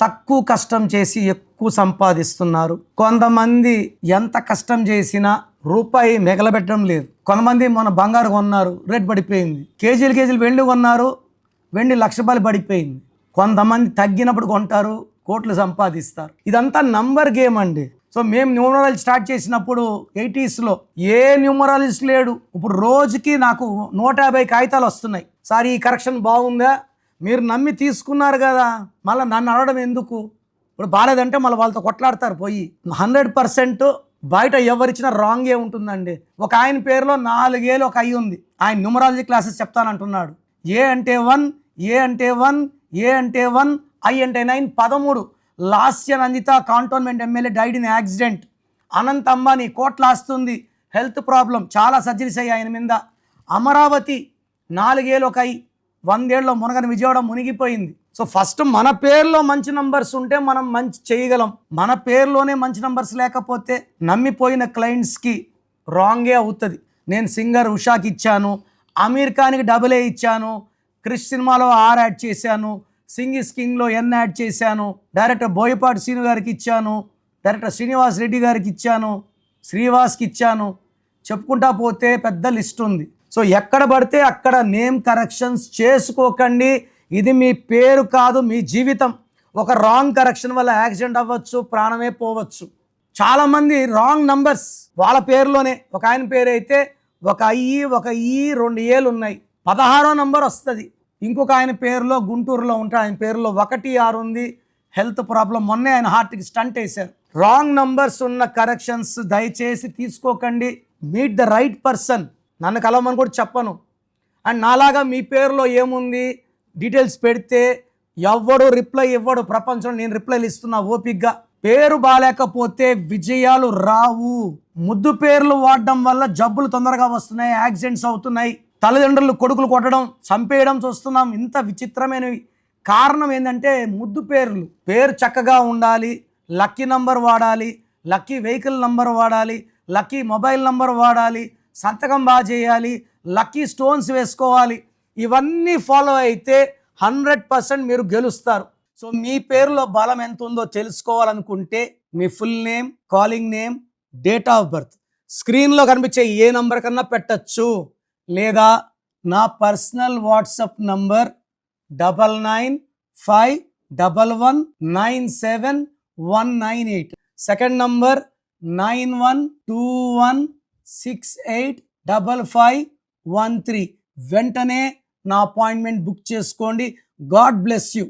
తక్కువ కష్టం చేసి ఎక్కువ సంపాదిస్తున్నారు. కొంతమంది ఎంత కష్టం చేసినా రూపాయి మిగలబెట్టడం లేదు. కొంతమంది మన బంగారు కొన్నారు, రేట్ పడిపోయింది. కేజీలు వెండి కొన్నారు, వెండి ₹1,00,000 పడిపోయింది. కొంతమంది తగ్గినప్పుడు కొంటారు, కోట్లు సంపాదిస్తారు. ఇదంతా నంబర్ గేమ్ అండి. సో మేము న్యూమరాలజీ స్టార్ట్ చేసినప్పుడు 80sలో ఏ న్యూమరాలజిస్ట్ లేడు. ఇప్పుడు రోజుకి నాకు 150 కాగితాలు వస్తున్నాయి. సార్ ఈ కరెక్షన్ బాగుందా, మీరు నమ్మి తీసుకున్నారు కదా, మళ్ళీ నన్ను అడగడం ఎందుకు? ఇప్పుడు బాగాలేదంటే మళ్ళీ వాళ్ళతో కొట్లాడతారు పోయి. 100% బయట ఎవరిచ్చినా రాంగే ఉంటుందండి. ఒక ఆయన పేరులో 4 ఏళ్ళు ఒక ఐ ఉంది. ఆయన న్యూమరాలజీ క్లాసెస్ చెప్తానంటున్నాడు. ఏ అంటే 1, ఏ అంటే 1, ఏ అంటే 1, ఐ అంటే 9, 13. Lasya Nanditha cantonment MLA died in accident. Anant Ambani కోట్ల ఆస్తుంది, హెల్త్ ప్రాబ్లం, చాలా సర్జరీస్ అయ్యాయి ఆయన మీద. అమరావతి 4 ఏళ్ళు ఒక ఐ, 100 ఏళ్ళలో మునగని విజయవాడ మునిగిపోయింది. సో ఫస్ట్ మన పేరులో మంచి నంబర్స్ ఉంటే మనం మంచి చేయగలం. మన పేరులోనే మంచి నంబర్స్ లేకపోతే నమ్మిపోయిన క్లయింట్స్కి రాంగే అవుతుంది. నేను సింగర్ ఉషాకి ఇచ్చాను, అమీర్ ఖాన్కి AA ఇచ్చాను, క్రిష్ సినిమాలో R యాడ్ చేశాను, సింగ్ ఇస్ కింగ్లో N యాడ్ చేశాను, డైరెక్టర్ బోయపాటి శ్రీను గారికి ఇచ్చాను, డైరెక్టర్ శ్రీనివాస్ రెడ్డి గారికి ఇచ్చాను, శ్రీవాస్కి ఇచ్చాను, చెప్పుకుంటా పోతే పెద్ద లిస్ట్ ఉంది. సో ఎక్కడ పడితే అక్కడ నేమ్ కరెక్షన్స్ చేసుకోకండి. ఇది మీ పేరు కాదు, మీ జీవితం. ఒక రాంగ్ కరెక్షన్ వల్ల యాక్సిడెంట్ అవ్వచ్చు, ప్రాణమే పోవచ్చు. చాలామంది రాంగ్ నంబర్స్ వాళ్ళ పేరులోనే. ఒక ఆయన పేరు అయితే ఒక ఐ, ఒక ఈ, 2 ఏళ్ళు ఉన్నాయి, 16వ నంబర్ వస్తుంది. ఇంకొక ఆయన పేరులో గుంటూరులో ఉంటాడు, ఆయన పేరులో 1, 6 ఉంది, హెల్త్ ప్రాబ్లం. మొన్నే ఆయన హార్ట్కి స్టంట్ వేశారు. రాంగ్ నంబర్స్ ఉన్న కరెక్షన్స్ దయచేసి తీసుకోకండి. Meet the right person. నన్ను కలవమని కూడా చెప్పను. అండ్ నాలాగా మీ పేరులో ఏముంది డీటెయిల్స్ పెడితే ఎవ్వడు రిప్లై ఇవ్వడు. ప్రపంచంలో నేను రిప్లైలు ఇస్తున్నా ఓపిక్గా. పేరు బాగాలేకపోతే విజయాలు రావు. ముద్దు పేర్లు వాడడం వల్ల జబ్బులు తొందరగా వస్తున్నాయి, యాక్సిడెంట్స్ అవుతున్నాయి. తల్లిదండ్రులు కొడుకులు కొట్టడం, చంపేయడం చూస్తున్నాం. ఇంత విచిత్రమైనవి. కారణం ఏంటంటే ముద్దు పేర్లు. పేరు చక్కగా ఉండాలి, లక్కీ నంబర్ వాడాలి, లక్కీ వెహికల్ నంబర్ వాడాలి, లక్కీ మొబైల్ నంబర్ వాడాలి, సంతకం బాగా చేయాలి, లక్కీ స్టోన్స్ వేసుకోవాలి. ఇవన్నీ ఫాలో అయితే 100% మీరు గెలుస్తారు. సో మీ పేరులో బలం ఎంత ఉందో తెలుసుకోవాలనుకుంటే మీ full name, calling name, date of birth స్క్రీన్లో కనిపించే ఏ నంబర్ కన్నా పెట్టచ్చు. లేదా నా personal WhatsApp number 9951197198. Second number 9121685513. వెంటనే నా అపాయింట్మెంట్ బుక్ చేసుకోండి. God bless you.